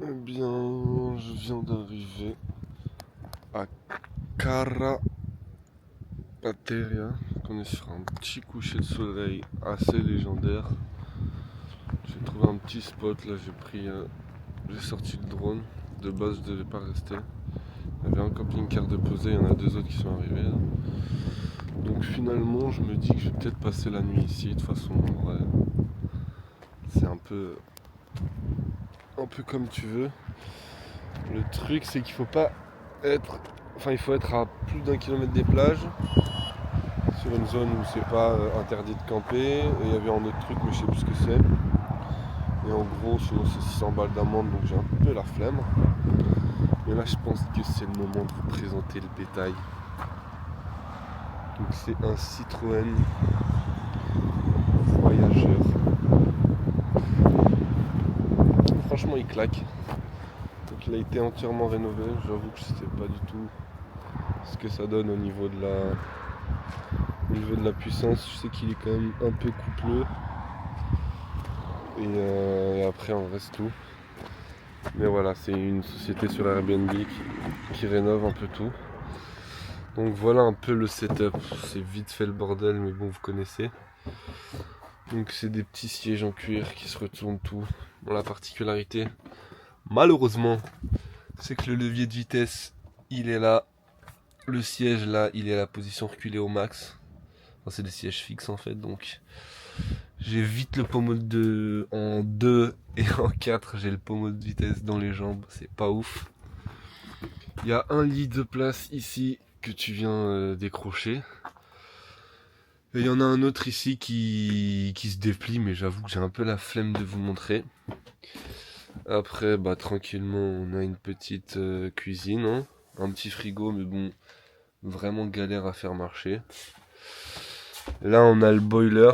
Eh bien, je viens d'arriver à Carapateria. On est sur un petit coucher de soleil assez légendaire. J'ai trouvé un petit spot, là j'ai sorti le drone. De base, je devais pas rester. Il y avait un camping-car de posé, il y en a deux autres qui sont arrivés là. Donc finalement, je me dis que je vais peut-être passer la nuit ici. De toute façon, en vrai, c'est un peu comme tu veux. Le truc, c'est qu'il faut pas être, enfin, il faut être à plus d'1 kilomètre des plages, sur une zone où c'est pas interdit de camper. Et il y avait un autre truc, mais je sais plus ce que c'est. Et en gros, sinon c'est 600 balles d'amende, donc j'ai un peu la flemme. Mais là, je pense que c'est le moment de vous présenter le bétail. Donc c'est un Citroën Voyageur. Franchement, il claque. Donc il a été entièrement rénové. J'avoue que je sais pas du tout ce que ça donne au niveau de la puissance. Je sais qu'il est quand même un peu coupleux. Et après, on reste tout. Mais voilà, c'est une société sur Airbnb qui rénove un peu tout. Donc voilà un peu le setup. C'est vite fait le bordel, mais bon, vous connaissez. Donc c'est des petits sièges en cuir qui se retournent tout. Bon, la particularité, malheureusement, c'est que le levier de vitesse, il est là. Le siège là, il est à la position reculée au max. Enfin, c'est des sièges fixes en fait, donc j'ai vite le pommeau en 2 et en 4, j'ai le pommeau de vitesse dans les jambes, c'est pas ouf. Il y a un lit de place ici que tu viens décrocher. Et il y en a un autre ici qui se déplie, mais j'avoue que j'ai un peu la flemme de vous montrer. Après, bah tranquillement, on a une petite cuisine, hein. Un petit frigo, mais bon, vraiment galère à faire marcher. Là, on a le boiler,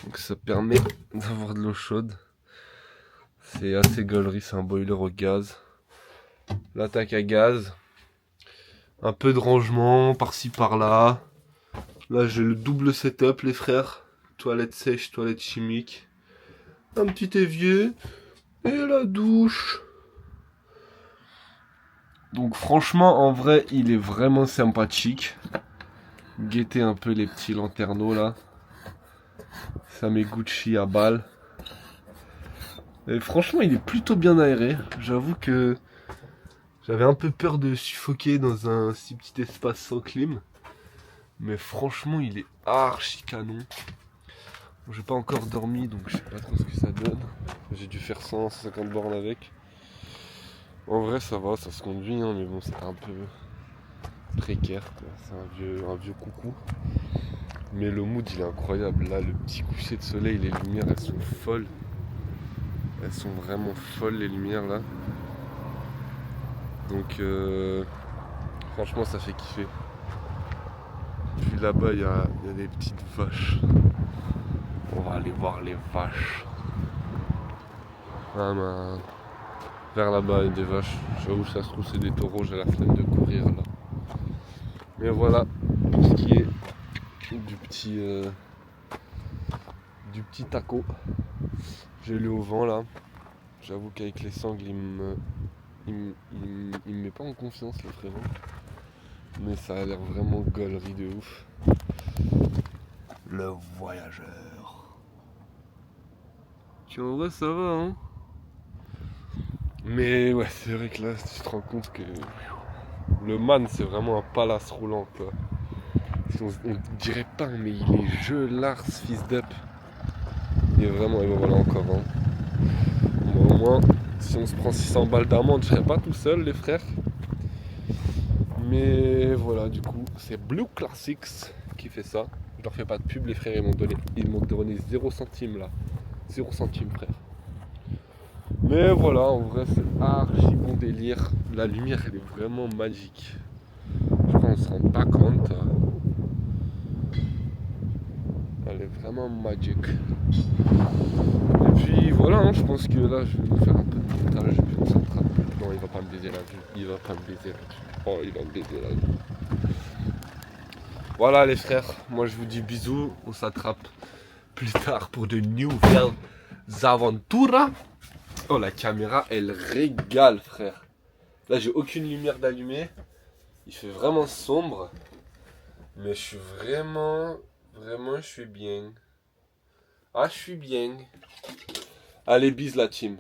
donc ça permet d'avoir de l'eau chaude. C'est assez gaulerie, c'est un boiler au gaz. L'attaque à gaz. Un peu de rangement par-ci par-là. Là, j'ai le double setup, les frères. Toilette sèche, toilette chimique. Un petit évier. Et la douche. Donc franchement, en vrai, il est vraiment sympathique. Guettez un peu les petits lanterneaux là. Ça met Gucci à balle. Et franchement, il est plutôt bien aéré. J'avoue que j'avais un peu peur de suffoquer dans un si petit espace sans clim. Mais franchement, il est archi canon. Bon, j'ai pas encore dormi, donc je sais pas trop ce que ça donne. J'ai dû faire 150 bornes avec. En vrai, ça va, ça se conduit, hein, mais bon, c'est un peu précaire, quoi. C'est un vieux coucou. Mais le mood, il est incroyable. Là, le petit coucher de soleil, les lumières, elles sont folles. Elles sont vraiment folles, les lumières, là. Donc, franchement, ça fait kiffer. Puis là-bas, il y a des petites vaches. On va aller voir les vaches. Ah, vers là-bas, il y a des vaches. J'avoue, ça se trouve, c'est des taureaux. J'ai la flemme de courir, là. Mais voilà, pour ce qui est du petit taco. J'ai lu au vent, là. J'avoue qu'avec les sangles, il me met pas en confiance, le frérot. Mais ça a l'air vraiment gaulerie de ouf. Le voyageur. Tu en vrai, ça va, hein. Mais ouais, c'est vrai que là, tu te rends compte que le man, c'est vraiment un palace roulant, quoi. On dirait pas, mais il est gelard, ce fils d'up. Il est vraiment, et ben voilà encore, hein. Bon, au moins, si on se prend 600 balles d'amende, je serais pas tout seul, les frères. Mais voilà, du coup, c'est Blue Classics qui fait ça. Je leur fais pas de pub, les frères, ils m'ont donné 0 centime là. 0 centime, frère. Mais voilà, en vrai, c'est archi bon délire. La lumière, elle est vraiment magique. Je crois qu'on se rend pas compte. Elle est vraiment magique. Et puis voilà, hein, je pense que là, je vais vous faire un peu de montage. Puis on s'attrape. Non, il va pas me baiser la vue. Il va pas me baiser la vue. Oh, il va me baiser la vue. Voilà les frères, moi je vous dis bisous, on s'attrape plus tard pour de nouvelles aventures. Oh, la caméra, elle régale, frère. Là, j'ai aucune lumière d'allumée. Il fait vraiment sombre. Mais je suis vraiment, je suis bien. Ah, je suis bien. Allez, bise la team.